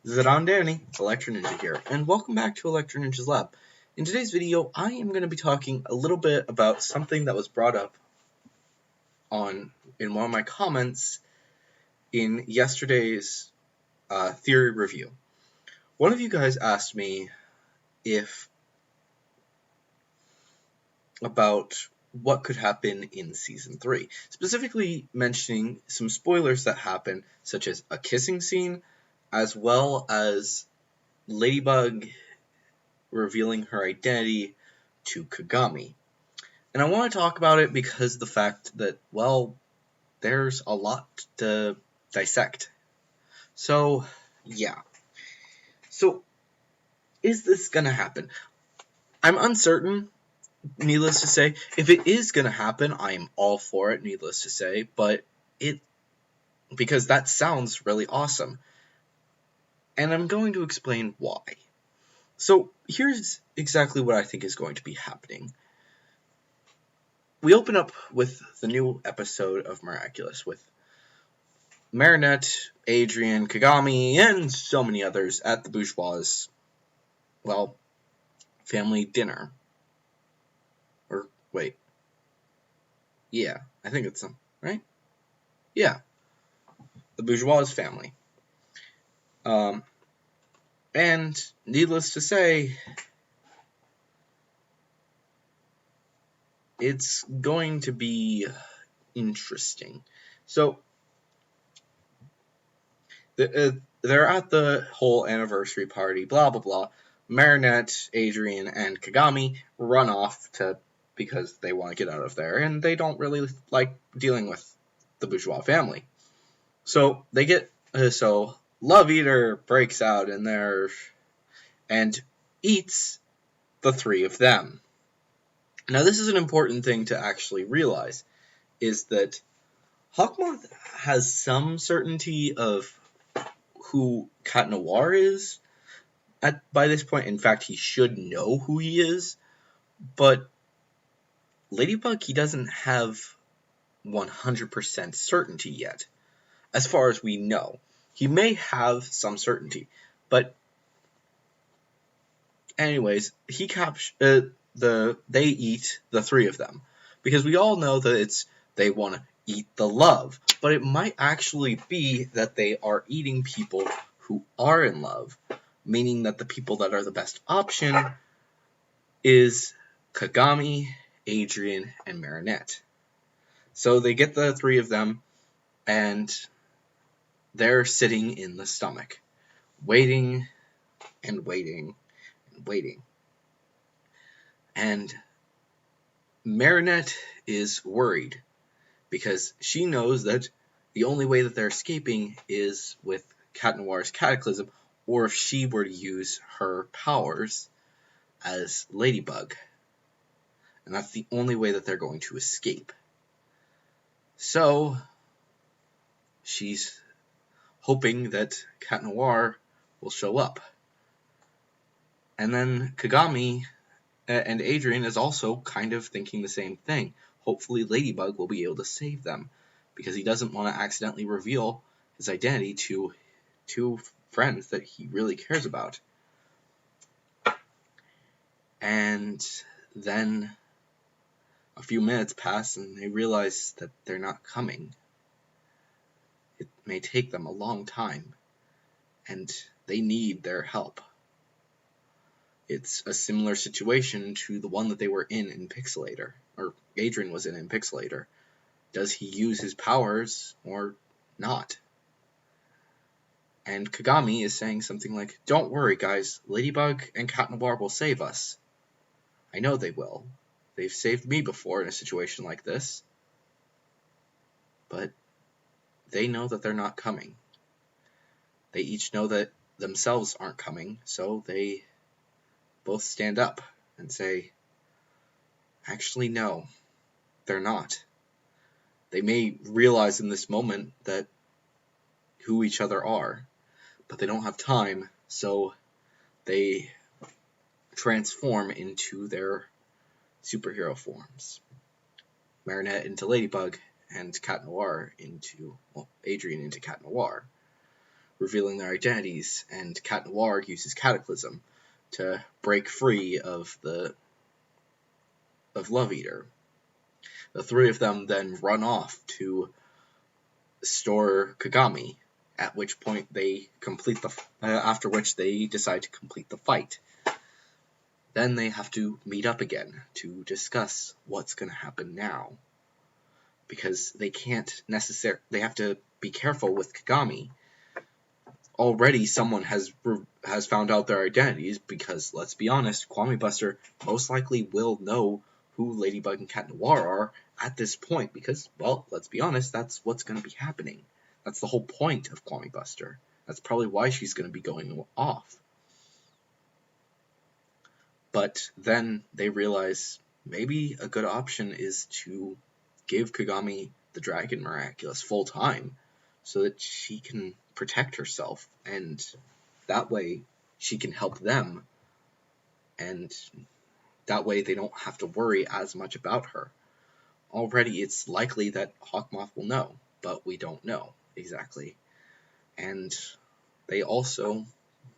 Zidane Danny, Electro Ninja here, and welcome back to Electro Ninja's Lab. In today's video, I am going to be talking a little bit about something that was brought up in one of my comments in yesterday's theory review. One of you guys asked me about what could happen in Season 3, specifically mentioning some spoilers that happen, such as a kissing scene, as well as Ladybug revealing her identity to Kagami. And I want to talk about it because the fact that, well, there's a lot to dissect. So, yeah. So, is this going to happen? I'm uncertain, needless to say. If it is going to happen, I am all for it, needless to say, because that sounds really awesome. And I'm going to explain why. So, here's exactly what I think is going to be happening. We open up with the new episode of Miraculous with Marinette, Adrien, Kagami, and so many others at the Bourgeois', family dinner. Or, wait. Yeah, I think it's them, right? Yeah. The Bourgeois' family. And, needless to say, it's going to be interesting. So, they're at the whole anniversary party, blah, blah, blah. Marinette, Adrien, and Kagami run off because they want to get out of there, and they don't really like dealing with the Bourgeois family. So Love Eater breaks out in there and eats the three of them. Now, this is an important thing to actually realize, is that Hawkmoth has some certainty of who Cat Noir is by this point. In fact, he should know who he is, but Ladybug, he doesn't have 100% certainty yet, as far as we know. He may have some certainty, but anyways, they eat the three of them, because we all know that they want to eat the love, but it might actually be that they are eating people who are in love, meaning that the people that are the best option is Kagami, Adrien, and Marinette. So they get the three of them, and they're sitting in the stomach, waiting and waiting and waiting. And Marinette is worried, because she knows that the only way that they're escaping is with Cat Noir's Cataclysm, or if she were to use her powers as Ladybug. And that's the only way that they're going to escape. So, she's hoping that Cat Noir will show up. And then Kagami and Adrien is also kind of thinking the same thing. Hopefully Ladybug will be able to save them, because he doesn't want to accidentally reveal his identity to two friends that he really cares about. And then a few minutes pass and they realize that they're not coming. It may take them a long time, and they need their help. It's a similar situation to the one that they were in Pixelator, or Adrien was in Pixelator. Does he use his powers or not? And Kagami is saying something like, "Don't worry, guys. Ladybug and Cat Noir will save us. I know they will. They've saved me before in a situation like this. But they know that they're not coming. They each know that themselves aren't coming, so they both stand up and say, actually, no, they're not. They may realize in this moment that who each other are, but they don't have time, so they transform into their superhero forms. Marinette into Ladybug, and Cat Noir Adrien into Cat Noir. revealing their identities, and Cat Noir uses Cataclysm to break free of Love Eater. The three of them then run off to store Kagami, at which point they complete after which they decide to complete the fight. Then they have to meet up again to discuss what's going to happen now, because they have to be careful with Kagami. Already someone has found out their identities, because let's be honest, Kwame Buster most likely will know who Ladybug and Cat Noir are at this point, because, well, let's be honest, that's what's going to be happening. That's the whole point of Kwame Buster. That's probably why she's going to be going off. But then they realize maybe a good option is to give Kagami the Dragon Miraculous full time, so that she can protect herself, and that way she can help them, and that way they don't have to worry as much about her. Already it's likely that Hawkmoth will know, but we don't know exactly. And they also,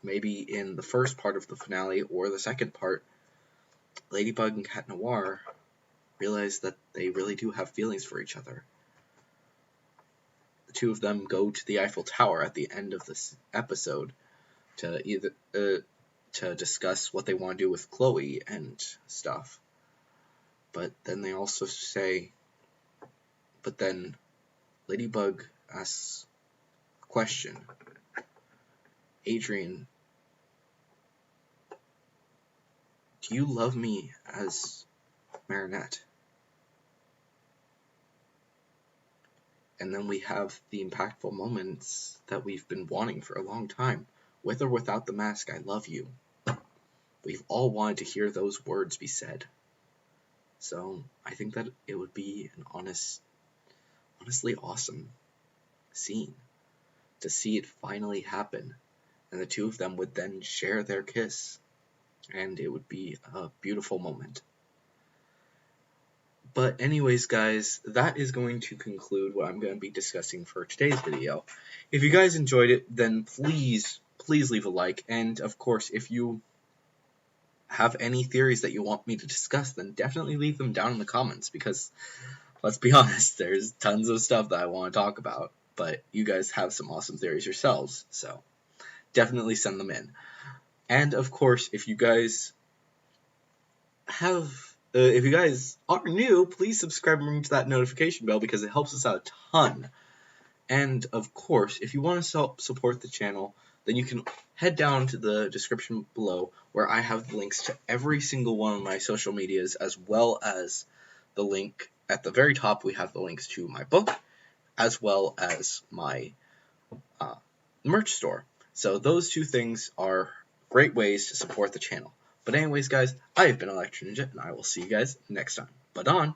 maybe in the first part of the finale or the second part, Ladybug and Cat Noir realize that they really do have feelings for each other. The two of them go to the Eiffel Tower at the end of this episode to discuss what they want to do with Chloe and stuff. But then they also say, but then Ladybug asks a question. Adrien, do you love me as Marinette? And then we have the impactful moments that we've been wanting for a long time. With or without the mask, I love you. We've all wanted to hear those words be said. So I think that it would be an honestly awesome scene to see it finally happen. And the two of them would then share their kiss. And it would be a beautiful moment. But anyways, guys, that is going to conclude what I'm going to be discussing for today's video. If you guys enjoyed it, then please leave a like. And of course, if you have any theories that you want me to discuss, then definitely leave them down in the comments, because let's be honest, there's tons of stuff that I want to talk about, but you guys have some awesome theories yourselves, so definitely send them in. And of course, if you guys are new, please subscribe and ring to that notification bell, because it helps us out a ton. And of course, if you want to support the channel, then you can head down to the description below, where I have the links to every single one of my social medias, as well as the link at the very top. We have the links to my book, as well as my merch store. So those two things are great ways to support the channel. But anyways, guys, I have been Electro Ninja, and I will see you guys next time. But on.